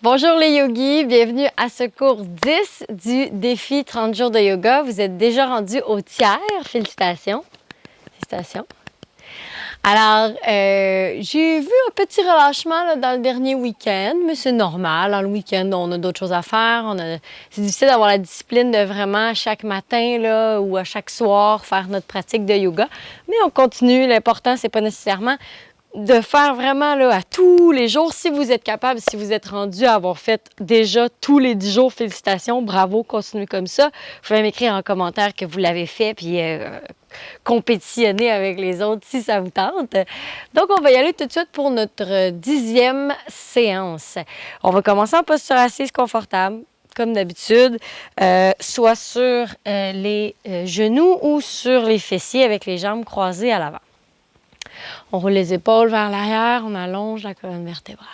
Bonjour les yogis, bienvenue à ce cours 10 du défi 30 jours de yoga. Vous êtes déjà rendu au tiers, félicitations. Félicitations. Alors, j'ai vu un petit relâchement là, dans le dernier week-end, mais c'est normal. Dans le week-end, on a d'autres choses à faire. C'est difficile d'avoir la discipline de vraiment chaque matin là, ou à chaque soir faire notre pratique de yoga. Mais on continue. L'important, c'est pas nécessairement de faire vraiment là, à tous les jours. Si vous êtes capable, si vous êtes rendu à avoir fait déjà tous les 10 jours, félicitations, bravo, continuez comme ça. Vous pouvez m'écrire en commentaire que vous l'avez fait, puis compétitionner avec les autres si ça vous tente. Donc, on va y aller tout de suite pour notre 10e séance. On va commencer en posture assise confortable, comme d'habitude, soit sur les genoux ou sur les fessiers avec les jambes croisées à l'avant. On roule les épaules vers l'arrière, on allonge la colonne vertébrale.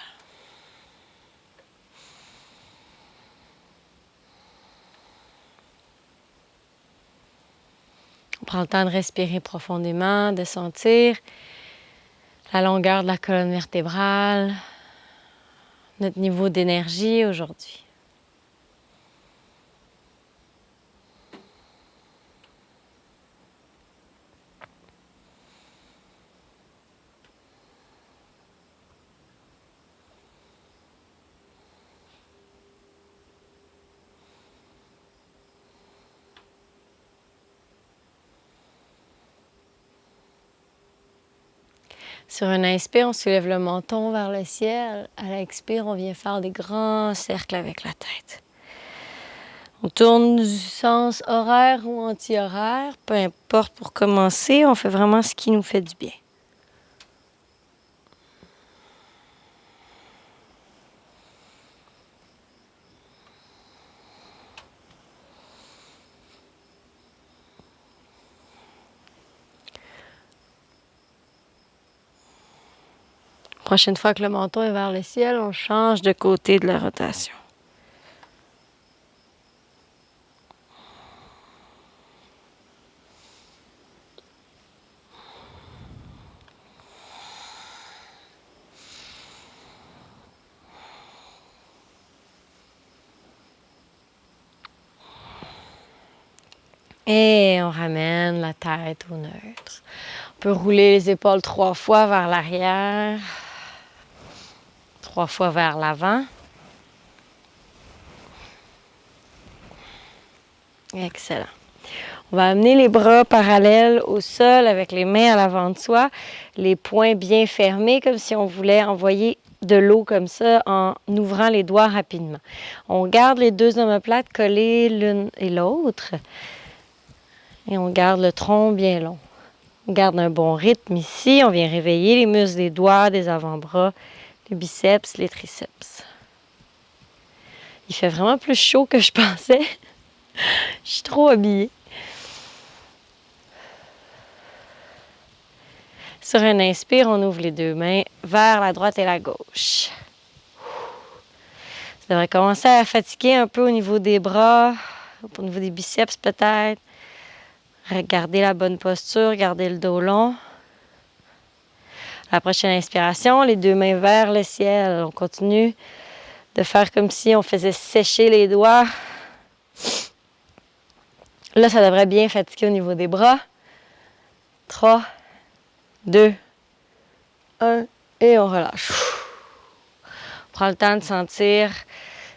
On prend le temps de respirer profondément, de sentir la longueur de la colonne vertébrale, notre niveau d'énergie aujourd'hui. Sur un inspire, on soulève le menton vers le ciel. À l'expire, on vient faire des grands cercles avec la tête. On tourne du sens horaire ou anti-horaire, peu importe pour commencer, on fait vraiment ce qui nous fait du bien. Prochaine fois que le menton est vers le ciel, on change de côté de la rotation. Et on ramène la tête au neutre. On peut rouler les épaules 3 fois vers l'arrière, 3 fois vers l'avant. Excellent. On va amener les bras parallèles au sol avec les mains à l'avant de soi, les poings bien fermés comme si on voulait envoyer de l'eau comme ça en ouvrant les doigts rapidement. On garde les deux omoplates collées l'une et l'autre et on garde le tronc bien long. On garde un bon rythme ici. On vient réveiller les muscles des doigts, des avant-bras, les biceps, les triceps. Il fait vraiment plus chaud que je pensais. Je suis trop habillée. Sur un inspire, on ouvre les deux mains vers la droite et la gauche. Ça devrait commencer à fatiguer un peu au niveau des bras, au niveau des biceps peut-être. Gardez la bonne posture, gardez le dos long. La prochaine inspiration, les deux mains vers le ciel. On continue de faire comme si on faisait sécher les doigts. Là, ça devrait bien fatiguer au niveau des bras. 3, 2, 1 et on relâche. On prend le temps de sentir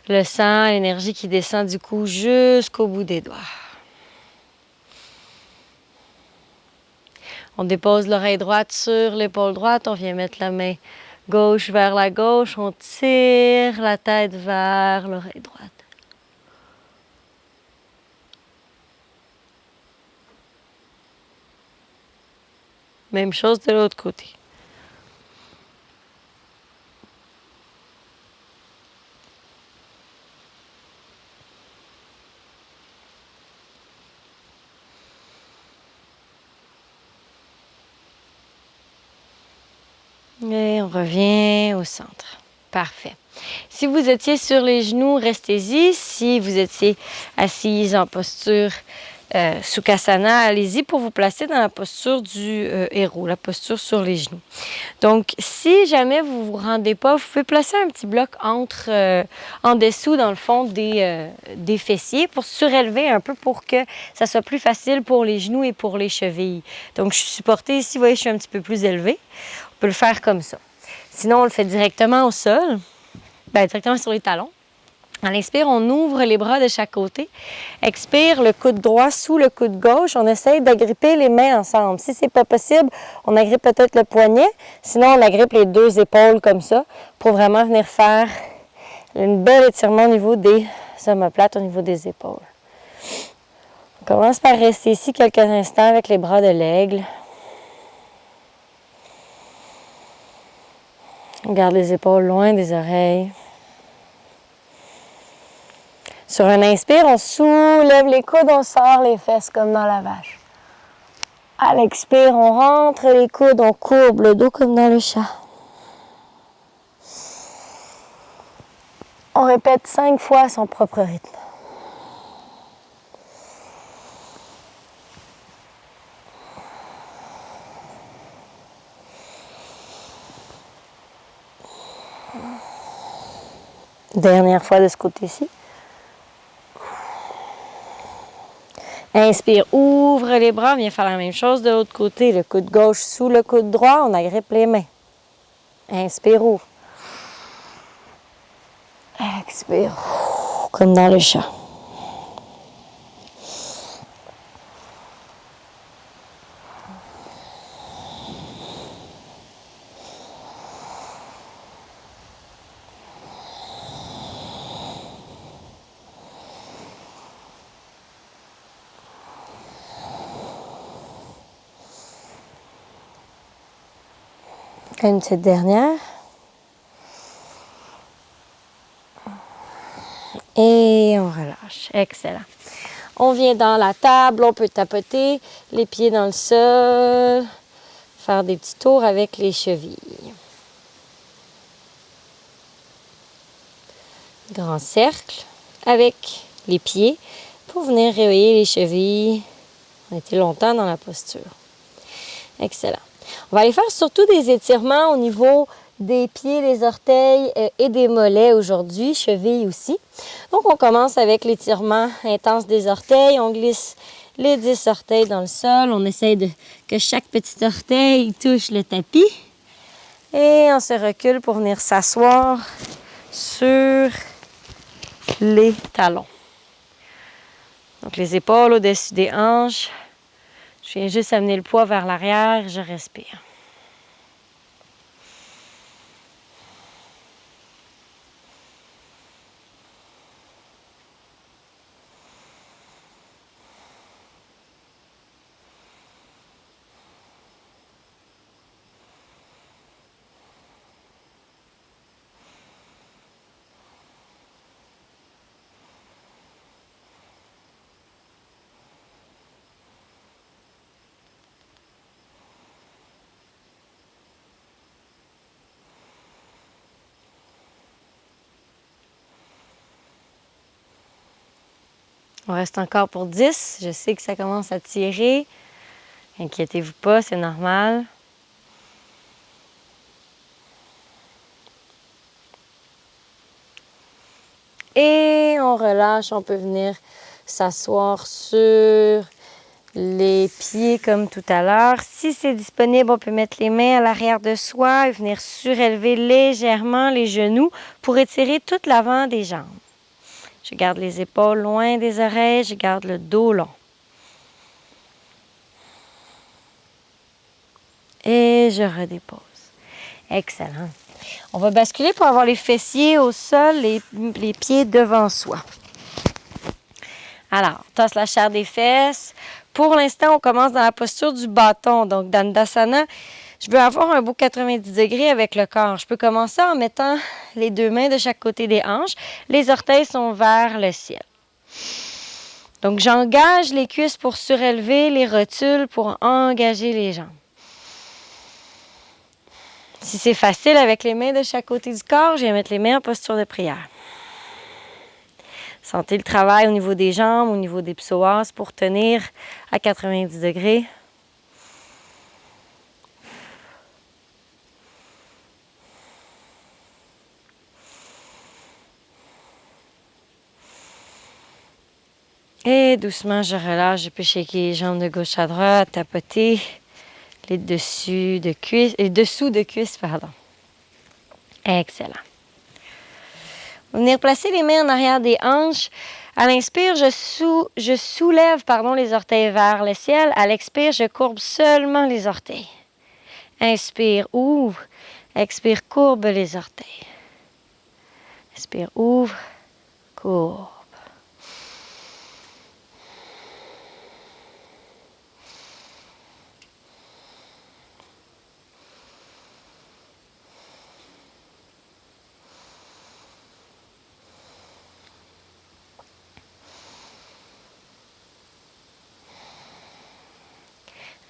le sang, l'énergie qui descend du cou jusqu'au bout des doigts. On dépose l'oreille droite sur l'épaule droite. On vient mettre la main gauche vers la gauche. On tire la tête vers l'oreille droite. Même chose de l'autre côté. Et on revient au centre. Parfait. Si vous étiez sur les genoux, restez-y. Si vous étiez assise en posture Sukhasana, allez-y pour vous placer dans la posture du héros, la posture sur les genoux. Donc, si jamais vous ne vous rendez pas, vous pouvez placer un petit bloc en dessous, dans le fond, des fessiers pour surélever un peu pour que ça soit plus facile pour les genoux et pour les chevilles. Donc, je suis supportée ici, vous voyez, je suis un petit peu plus élevée. On peut le faire comme ça. Sinon, on le fait directement au sol, directement sur les talons. À l'inspire, on ouvre les bras de chaque côté. Expire, le coude droit sous le coude gauche. On essaye d'agripper les mains ensemble. Si ce n'est pas possible, on agrippe peut-être le poignet. Sinon, on agrippe les deux épaules comme ça pour vraiment venir faire une belle étirement au niveau des omoplates, au niveau des épaules. On commence par rester ici quelques instants avec les bras de l'aigle. On garde les épaules loin des oreilles. Sur un inspire, on soulève les coudes, on sort les fesses comme dans la vache. À l'expire, on rentre les coudes, on courbe le dos comme dans le chat. On répète 5 fois à son propre rythme. Dernière fois de ce côté-ci. Inspire, ouvre les bras, viens faire la même chose de l'autre côté. Le coude gauche sous le coude droit, on agrippe les mains. Inspire, ouvre. Expire, comme dans le chat. Une petite dernière. Et on relâche. Excellent. On vient dans la table, on peut tapoter les pieds dans le sol, faire des petits tours avec les chevilles. Grand cercle avec les pieds pour venir réveiller les chevilles. On a été longtemps dans la posture. Excellent. On va aller faire surtout des étirements au niveau des pieds, des orteils et des mollets aujourd'hui, chevilles aussi. Donc, on commence avec l'étirement intense des orteils. On glisse les 10 orteils dans le sol. On essaye que chaque petit orteil touche le tapis. Et on se recule pour venir s'asseoir sur les talons. Donc, les épaules au-dessus des hanches. Je viens juste amener le poids vers l'arrière, je respire. On reste encore pour 10. Je sais que ça commence à tirer. Inquiétez-vous pas, c'est normal. Et on relâche, on peut venir s'asseoir sur les pieds comme tout à l'heure. Si c'est disponible, on peut mettre les mains à l'arrière de soi et venir surélever légèrement les genoux pour étirer tout l'avant des jambes. Je garde les épaules loin des oreilles, je garde le dos long. Et je redépose. Excellent. On va basculer pour avoir les fessiers au sol, les pieds devant soi. Alors, tasse la chair des fesses. Pour l'instant, on commence dans la posture du bâton, donc Dandasana. Je veux avoir un beau 90 degrés avec le corps. Je peux commencer en mettant les deux mains de chaque côté des hanches. Les orteils sont vers le ciel. Donc, j'engage les cuisses pour surélever, les rotules pour engager les jambes. Si c'est facile avec les mains de chaque côté du corps, je vais mettre les mains en posture de prière. Sentez le travail au niveau des jambes, au niveau des psoas pour tenir à 90 degrés. Et doucement, je relâche. Je peux shaker les jambes de gauche à droite, tapoter les dessous de cuisse, pardon. Excellent. Venir placer les mains en arrière des hanches. À l'inspire, je soulève les orteils vers le ciel. À l'expire, je courbe seulement les orteils. Inspire, ouvre. Expire, courbe les orteils. Inspire, ouvre, courbe.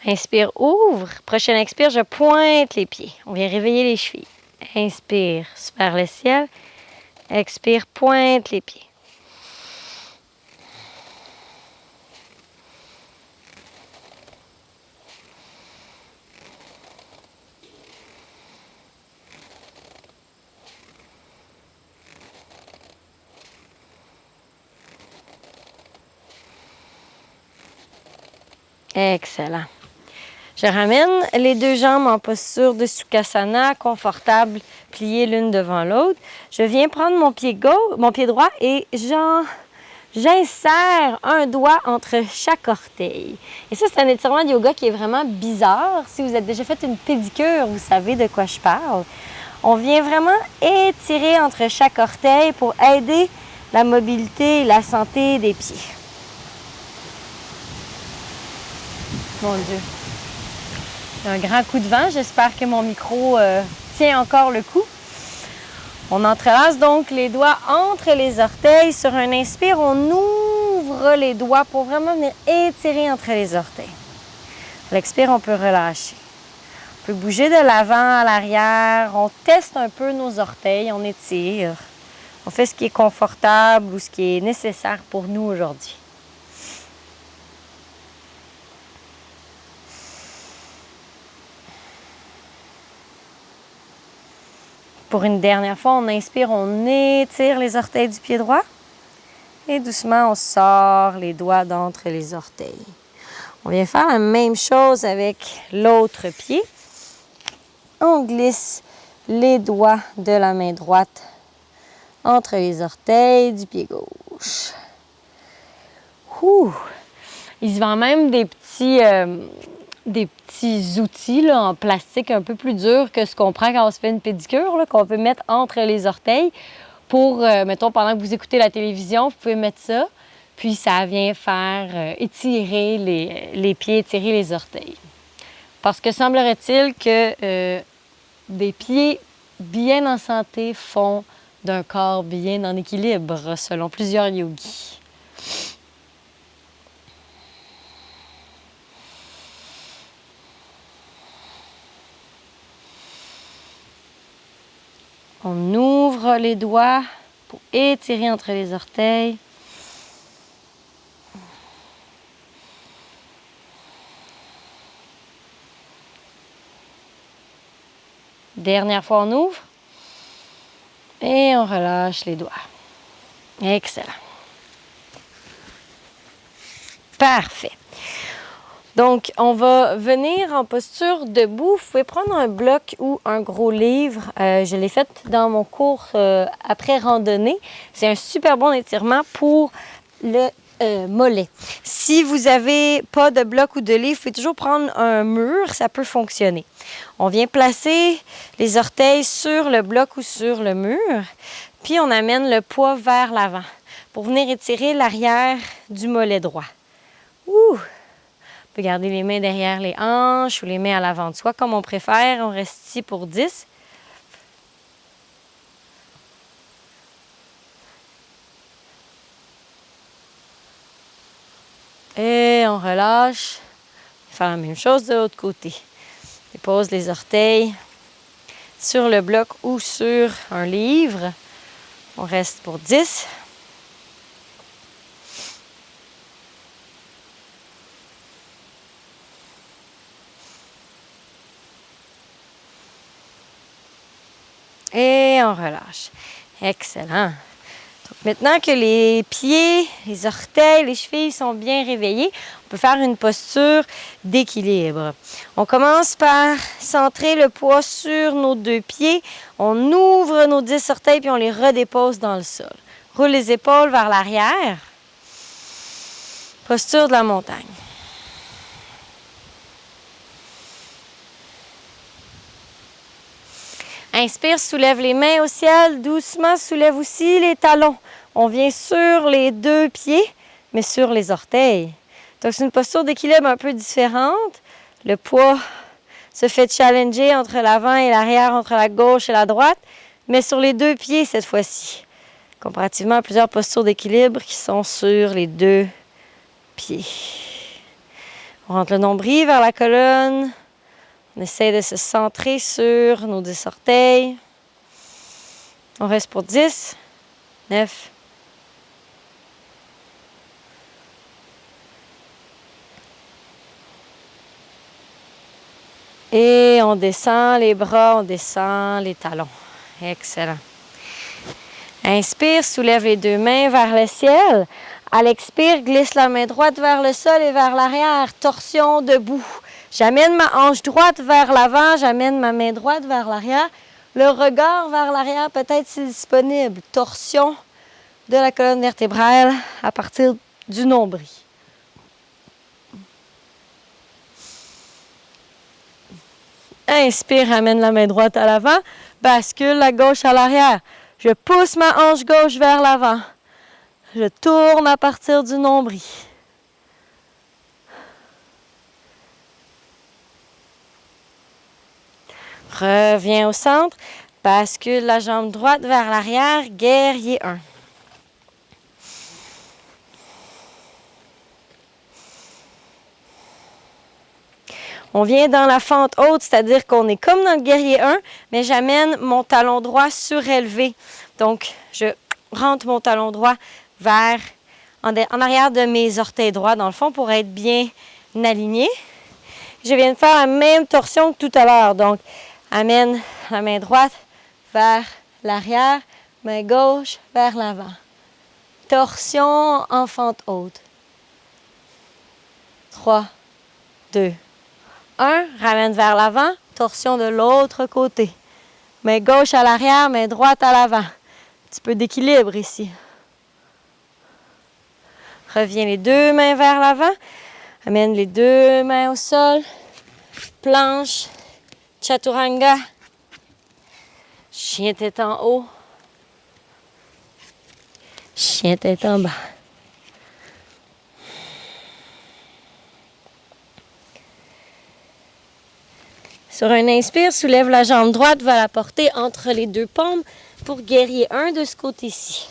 Inspire, ouvre. Prochaine expire, je pointe les pieds. On vient réveiller les chevilles. Inspire, vers le ciel. Expire, pointe les pieds. Excellent. Je ramène les deux jambes en posture de Sukhasana, confortable, pliées l'une devant l'autre. Je viens prendre mon pied droit et j'insère un doigt entre chaque orteil. Et ça, c'est un étirement de yoga qui est vraiment bizarre. Si vous avez déjà fait une pédicure, vous savez de quoi je parle. On vient vraiment étirer entre chaque orteil pour aider la mobilité et la santé des pieds. Mon Dieu. Un grand coup de vent. J'espère que mon micro tient encore le coup. On entrelace donc les doigts entre les orteils. Sur un inspire, on ouvre les doigts pour vraiment venir étirer entre les orteils. À l'expire, on peut relâcher. On peut bouger de l'avant à l'arrière. On teste un peu nos orteils. On étire. On fait ce qui est confortable ou ce qui est nécessaire pour nous aujourd'hui. Pour une dernière fois, on inspire, on étire les orteils du pied droit. Et doucement, on sort les doigts d'entre les orteils. On vient faire la même chose avec l'autre pied. On glisse les doigts de la main droite entre les orteils du pied gauche. Ouh. Il se vend même des petits outils là, en plastique un peu plus durs que ce qu'on prend quand on se fait une pédicure, là, qu'on peut mettre entre les orteils pour, mettons, pendant que vous écoutez la télévision, vous pouvez mettre ça, puis ça vient faire étirer les pieds, étirer les orteils. Parce que semblerait-il que des pieds bien en santé font d'un corps bien en équilibre, selon plusieurs yogis. On ouvre les doigts pour étirer entre les orteils. Dernière fois, on ouvre. Et on relâche les doigts. Excellent. Parfait. Donc, on va venir en posture debout. Vous pouvez prendre un bloc ou un gros livre. Je l'ai fait dans mon cours après randonnée. C'est un super bon étirement pour le mollet. Si vous n'avez pas de bloc ou de livre, vous pouvez toujours prendre un mur. Ça peut fonctionner. On vient placer les orteils sur le bloc ou sur le mur. Puis, on amène le poids vers l'avant pour venir étirer l'arrière du mollet droit. Ouh! On peut garder les mains derrière les hanches ou les mains à l'avant de soi, comme on préfère. On reste ici pour 10. Et on relâche. On va faire la même chose de l'autre côté. On dépose les orteils sur le bloc ou sur un livre. On reste pour 10. Et on relâche. Excellent. Donc, maintenant que les pieds, les orteils, les chevilles sont bien réveillés, on peut faire une posture d'équilibre. On commence par centrer le poids sur nos 2 pieds. On ouvre nos 10 orteils puis on les redépose dans le sol. Roule les épaules vers l'arrière. Posture de la montagne. Inspire, soulève les mains au ciel. Doucement, soulève aussi les talons. On vient sur les 2 pieds, mais sur les orteils. Donc, c'est une posture d'équilibre un peu différente. Le poids se fait challenger entre l'avant et l'arrière, entre la gauche et la droite, mais sur les 2 pieds cette fois-ci. Comparativement à plusieurs postures d'équilibre qui sont sur les 2 pieds. On rentre le nombril vers la colonne. On essaie de se centrer sur nos 10 orteils. On reste pour 10, 9, 8. Et on descend les bras, on descend les talons. Excellent. Inspire, soulève les 2 mains vers le ciel. À l'expire, glisse la main droite vers le sol et vers l'arrière. Torsion debout. J'amène ma hanche droite vers l'avant, j'amène ma main droite vers l'arrière. Le regard vers l'arrière, peut-être si disponible. Torsion de la colonne vertébrale à partir du nombril. Inspire, amène la main droite à l'avant. Bascule la gauche à l'arrière. Je pousse ma hanche gauche vers l'avant. Je tourne à partir du nombril. Reviens au centre. Bascule la jambe droite vers l'arrière. Guerrier 1. On vient dans la fente haute, c'est-à-dire qu'on est comme dans le guerrier 1, mais j'amène mon talon droit surélevé. Donc, je rentre mon talon droit vers en arrière de mes orteils droits, dans le fond, pour être bien aligné. Je viens de faire la même torsion que tout à l'heure. Donc, amène la main droite vers l'arrière, main gauche vers l'avant. Torsion en fente haute. 3, 2, 1. Ramène vers l'avant, torsion de l'autre côté. Main gauche à l'arrière, main droite à l'avant. Un petit peu d'équilibre ici. Reviens les 2 mains vers l'avant. Amène les 2 mains au sol. Planche. Chaturanga. Chien tête en haut. Chien tête en bas. Sur un inspire, soulève la jambe droite, va la porter entre les 2 paumes pour guerrier 1 de ce côté-ci.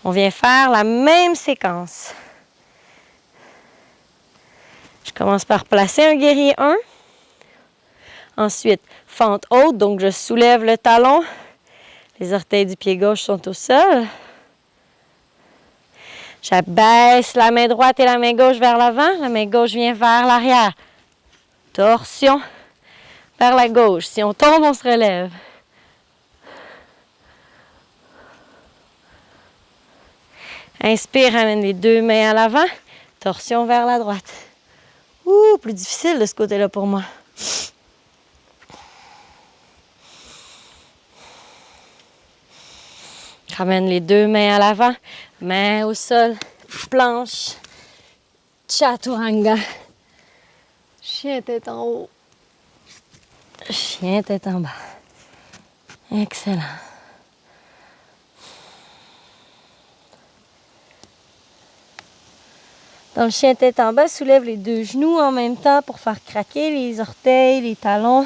On vient faire la même séquence. Je commence par placer un guerrier 1. Ensuite, fente haute, donc je soulève le talon. Les orteils du pied gauche sont au sol. J'abaisse la main droite et la main gauche vers l'avant. La main gauche vient vers l'arrière. Torsion vers la gauche. Si on tombe, on se relève. Inspire, amène les 2 mains à l'avant. Torsion vers la droite. Ouh, plus difficile de ce côté-là pour moi. Ramène les 2 mains à l'avant. Main au sol. Planche. Chaturanga. Chien tête en haut. Chien tête en bas. Excellent. Dans le chien tête en bas, soulève les 2 genoux en même temps pour faire craquer les orteils, les talons,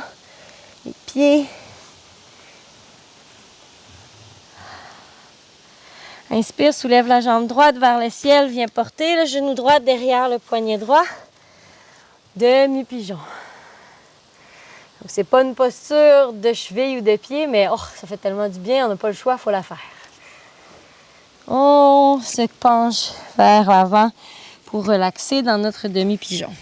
les pieds. Inspire, soulève la jambe droite vers le ciel, viens porter le genou droit derrière le poignet droit. Demi-pigeon. Donc, c'est pas une posture de cheville ou de pied, mais oh, ça fait tellement du bien, on n'a pas le choix, il faut la faire. On se penche vers l'avant pour relaxer dans notre demi-pigeon.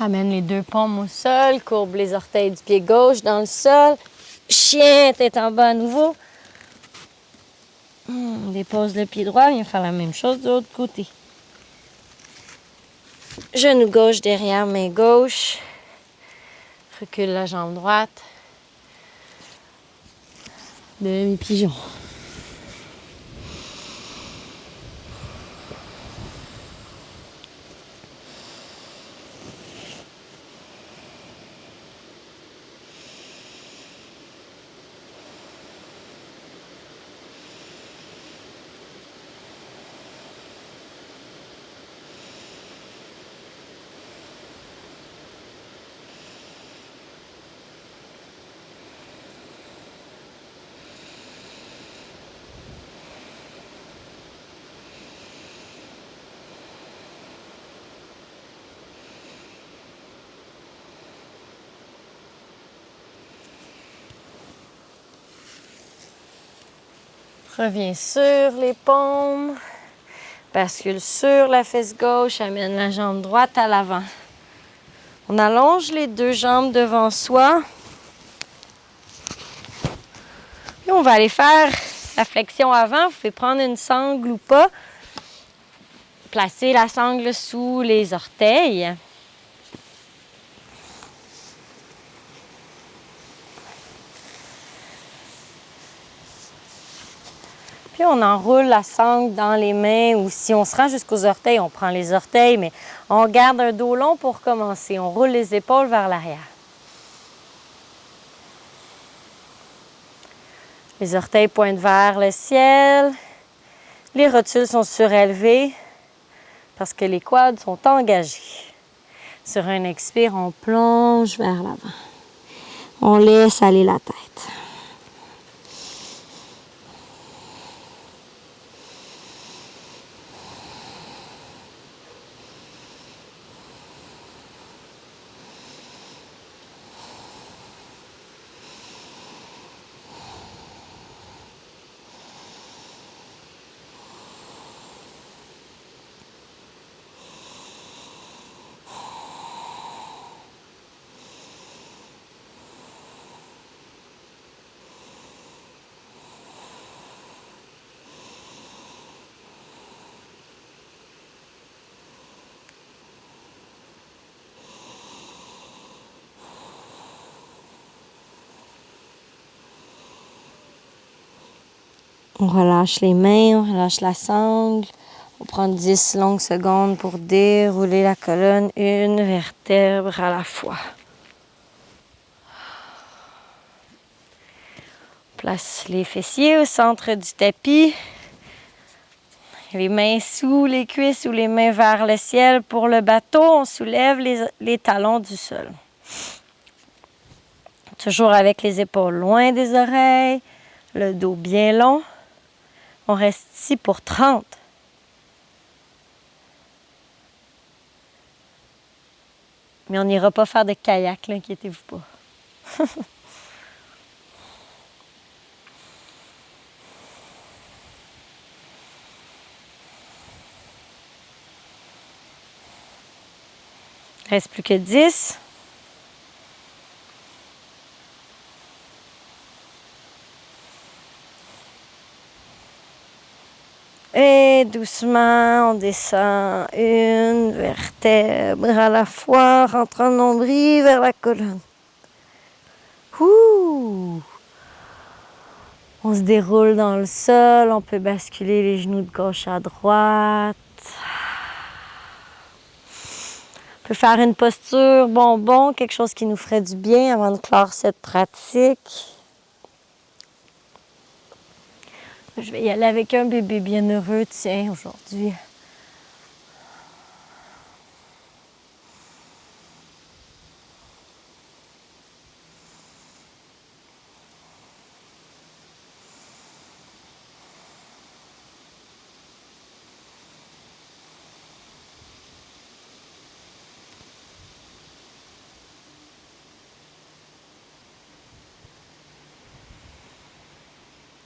Amène les deux paumes au sol, courbe les orteils du pied gauche dans le sol. Chien, tête en bas à nouveau. Dépose le pied droit, viens faire la même chose de l'autre côté. Genou gauche derrière, main gauche. Recule la jambe droite. Demi-pigeon. Reviens sur les paumes. Bascule sur la fesse gauche. Amène la jambe droite à l'avant. On allonge les deux jambes devant soi. Puis on va aller faire la flexion avant. Vous pouvez prendre une sangle ou pas. Placez la sangle sous les orteils. Puis on enroule la sangle dans les mains ou si on se rend jusqu'aux orteils, on prend les orteils, mais on garde un dos long pour commencer. On roule les épaules vers l'arrière. Les orteils pointent vers le ciel. Les rotules sont surélevées parce que les quads sont engagés. Sur un expire, on plonge vers l'avant. On laisse aller la tête. On relâche les mains, on relâche la sangle. On prend 10 longues secondes pour dérouler la colonne, une vertèbre à la fois. On place les fessiers au centre du tapis. Les mains sous les cuisses ou les mains vers le ciel. Pour le bateau, on soulève les talons du sol. Toujours avec les épaules loin des oreilles, le dos bien long. On reste ici pour 30. Mais on n'ira pas faire de kayak, là, inquiétez-vous pas. Il reste plus que 10. Et doucement, on descend une vertèbre à la fois, rentrant le nombril vers la colonne. Ouh! On se déroule dans le sol, on peut basculer les genoux de gauche à droite. On peut faire une posture bonbon, quelque chose qui nous ferait du bien avant de clore cette pratique. Je vais y aller avec un bébé bien heureux, tiens, aujourd'hui.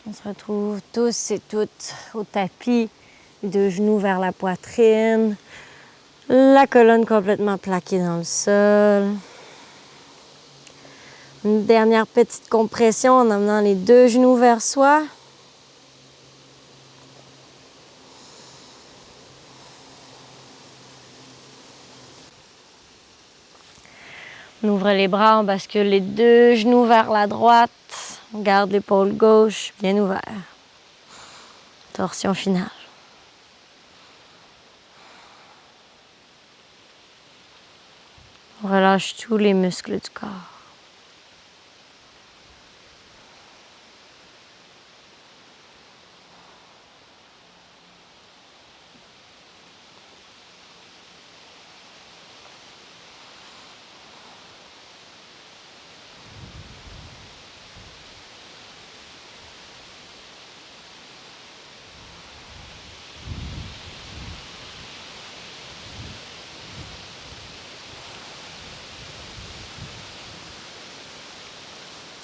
On se retrouve tous et toutes au tapis, les deux genoux vers la poitrine. La colonne complètement plaquée dans le sol. Une dernière petite compression en amenant les deux genoux vers soi. On ouvre les bras, on bascule les deux genoux vers la droite. On garde l'épaule gauche bien ouverte. Torsion finale. On relâche tous les muscles du corps.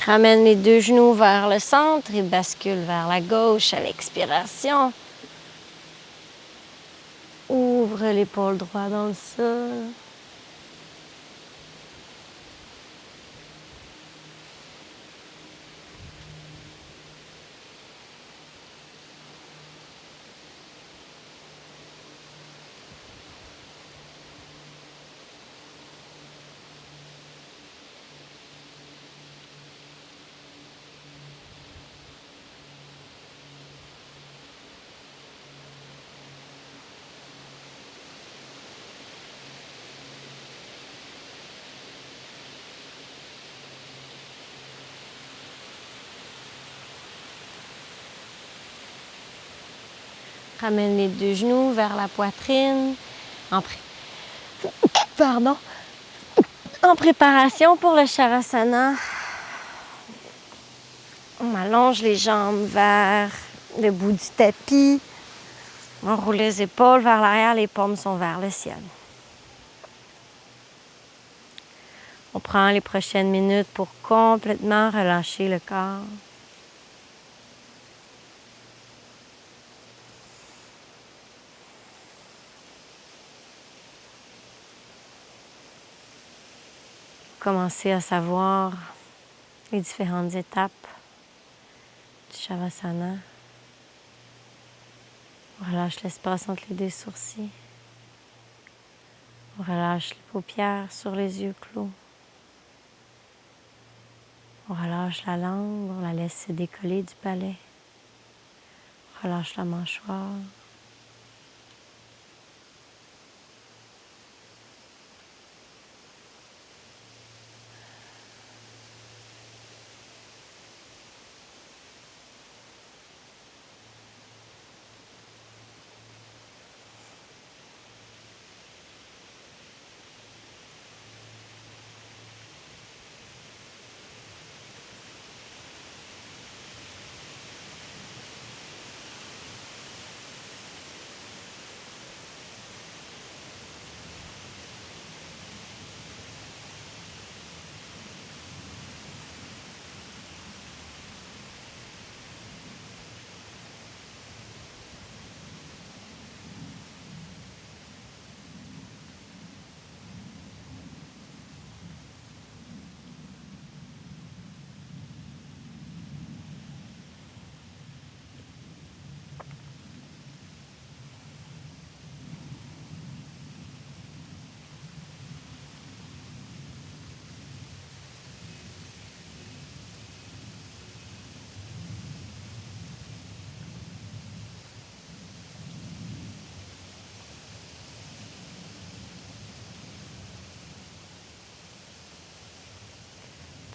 Ramène les deux genoux vers le centre et bascule vers la gauche à l'expiration. Ouvre l'épaule droite dans le sol. Ramène les deux genoux vers la poitrine. Pardon. En préparation pour le Shavasana, on allonge les jambes vers le bout du tapis. On roule les épaules vers l'arrière, les paumes sont vers le ciel. On prend les prochaines minutes pour complètement relâcher le corps. Commencer à savoir les différentes étapes du Shavasana. On relâche l'espace entre les deux sourcils. On relâche les paupières sur les yeux clos. On relâche la langue, on la laisse se décoller du palais. On relâche la mâchoire.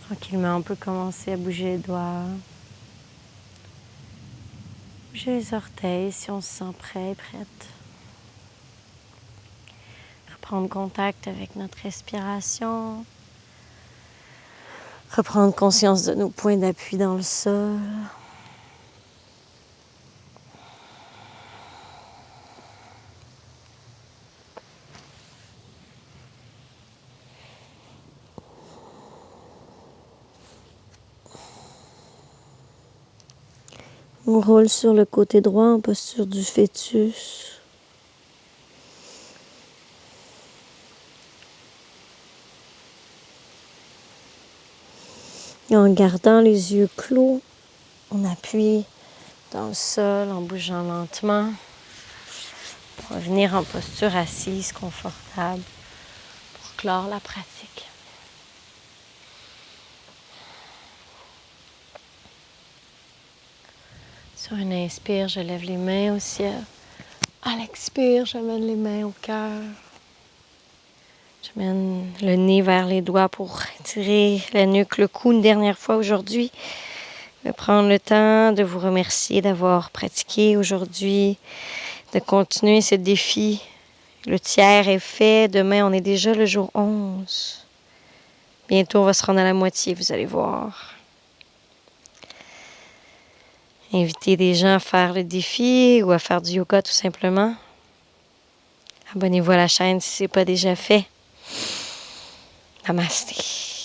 Tranquillement, on peut commencer à bouger les doigts. Bouger les orteils si on se sent prêt et prête. Reprendre contact avec notre respiration. Reprendre conscience de nos points d'appui dans le sol. On roule sur le côté droit en posture du fœtus. Et en gardant les yeux clos, on appuie dans le sol en bougeant lentement pour revenir en posture assise confortable pour clore la pratique. Sur une inspire, je lève les mains au ciel. À l'expire, j'amène les mains au cœur. J'amène le nez vers les doigts pour tirer la nuque, le cou une dernière fois aujourd'hui. Je vais prendre le temps de vous remercier d'avoir pratiqué aujourd'hui, de continuer ce défi. Le tiers est fait. Demain, on est déjà le jour 11. Bientôt, on va se rendre à la moitié, vous allez voir. Invitez des gens à faire le défi ou à faire du yoga tout simplement. Abonnez-vous à la chaîne si ce n'est pas déjà fait. Namasté.